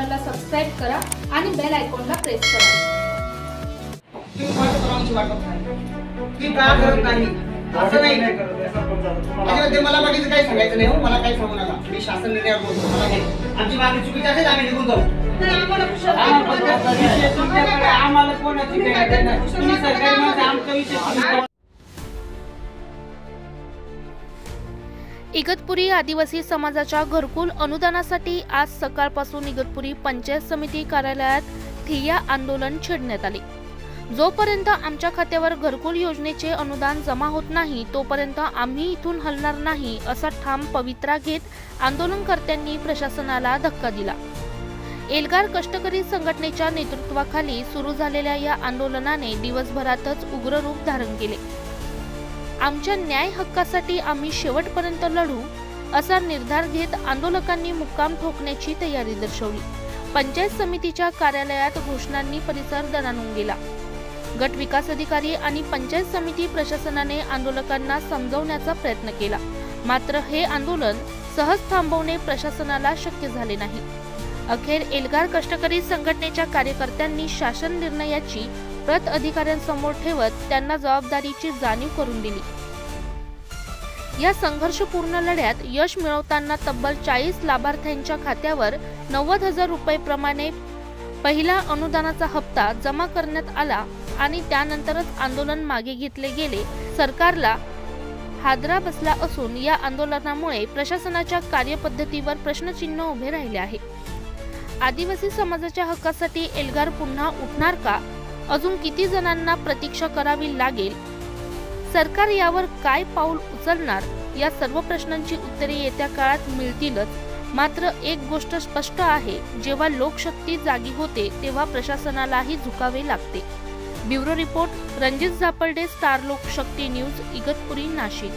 चॅनलला सबस्क्राइब करा आणि बेल आयकॉनला प्रेस करा। तुम्ही कोणाच्या तोंडाची वाट बघताय? ती का करत नाही असं नाही ते मला बाकीचं काही सांगायचं नाही हो, मला काही सांगू नका। मी शासन निर्णयावर बोलतो, मला नाही आमची मागणी चुकीची असेल आम्ही निघून जाऊ। आम्हाला कोणाची काही नाही, तुम्ही सरकारी माणसं आमचा विषय। इगतपुरी आदिवासी समाजाच्या घरकुल अनुदानासाठी आज सकाळपासून इगतपुरी पंचायत समिती कार्यालयात ठिय्या आंदोलन छेडण्यात आले। जोपर्यंत आमच्या खात्यावर घरकुल योजनेचे अनुदान जमा होत नाही तोपर्यंत आम्ही इथून हलणार नाही असा ठाम पवित्रा घेत आंदोलनकर्त्यांनी प्रशासनाला धक्का दिला। एल्गार कष्टकरी संघटनेच्या नेतृत्वाखाली सुरू झालेल्या या आंदोलनाने दिवसभरातच उग्र रूप धारण केले। आमच्या न्याय हक्कासाठी आम्ही शेवटपर्यंत लढू असा निर्धार घेत आंदोलकांनी मुक्काम ठोकण्याची तयारी दर्शवली। पंचायत समितीच्या कार्यालयात घोषणांनी परिसर दणाणून गेला। गट विकास अधिकारी आणि पंचायत समिती प्रशासनाने आंदोलकांना समजवण्याचा प्रयत्न केला, मात्र हे आंदोलन सहज थांबवणे प्रशासनाला शक्य झाले नाही। अखेर एल्गार कष्टकरी संघटनेच्या कार्यकर्त्यांनी शासन निर्णयाची प्रत अधिकाऱ्यांसमोर ठेवत त्यांना जबाबदारीची जाणीव करून दिली। या संघर्षपूर्ण लढ्यात यश मिळवताना तब्बल 40 लाभार्थ्यांच्या खात्यावर 90,000 रुपये प्रमाणे पहिला अनुदानाचा हप्ता जमा करण्यात आला आणि त्यानंतरच आंदोलन मागे घेतले गेले। सरकारला हादरा बसला असून या आंदोलनामुळे प्रशासनाच्या कार्यपद्धतीवर प्रश्नचिन्ह उभे राहिले आहे। आदिवासी समाजाच्या हक्कासाठी एल्गार पुन्हा उठणार का? अजून किती जणांना प्रतीक्षा करावी लागेल? सरकार यावर काय पाऊल उचलणार? या सर्व प्रश्नांची उत्तरे येत्या काळात मिळतीलच, मात्र एक गोष्ट स्पष्ट आहे, जेव्हा लोकशक्ती जागी होते तेव्हा प्रशासनालाही झुकावे लागते। Bureau report Ranjit Zaparde, star लोकशक्ती न्यूज, इगतपुरी, नाशिक।